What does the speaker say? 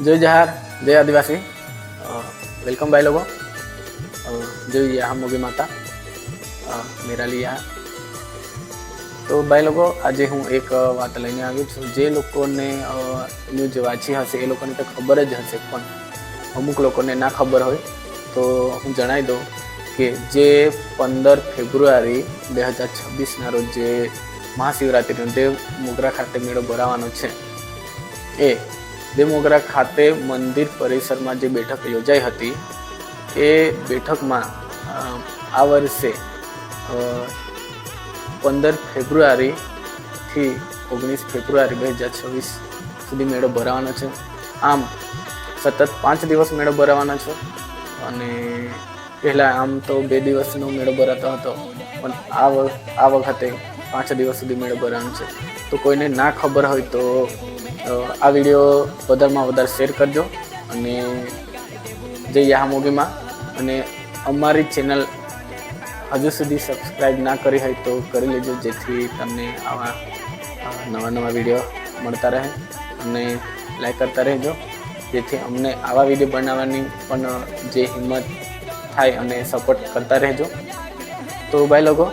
जय जहार, जय आदिवासी। वेलकम भाई लोगों। जय यहाँ मोगी माता मेरा लिया। तो भाई लोगों आज हूँ एक बात लईने आव्यो छुं। जे लोकोने न्यूज वाँची हशे ए लोकोने तो खबर ज हशे, पण अमुक लोकोने ना खबर होय तो हूँ जणावी दऊं कि जे 15 फेब्रुआरी 2026 ना रोज जे महाशिवरात्रिनो देव मोगरा खाते मेळो भरावानो छे ए देव मोगरा खाते मंदिर परिसर में जो बैठक योजाई हती ए बैठक में आ वर्षे 15 फेब्रुआरी थी 19 फेब्रुआरी 2026 सुधी मेळो भरावानो छे। आम सतत 5 दिवस मेळो भरावानो छे अने पहला आम तो 2 दिवसनो मेळो भरातो हतो, पण आ वखते 5 दिवस सुधी मेळो भरावानो छे। तो कोईने ना खबर होय तो आ विडियो वधारेमां वधारे शेर करजो अने जय यहाँ मोगी मां अने अमारी चेनल हजू सुधी सब्सक्राइब ना करी है तो करी लेजो, जेथी तमने आवा नवा नवा विडियो मळता रहे अने लाइक करता रहेजो, जेथी अमने आवा विडियो बनाववानी पण जे हिम्मत थाय अने सपोर्ट करता रहेजो। तो भाई लोगों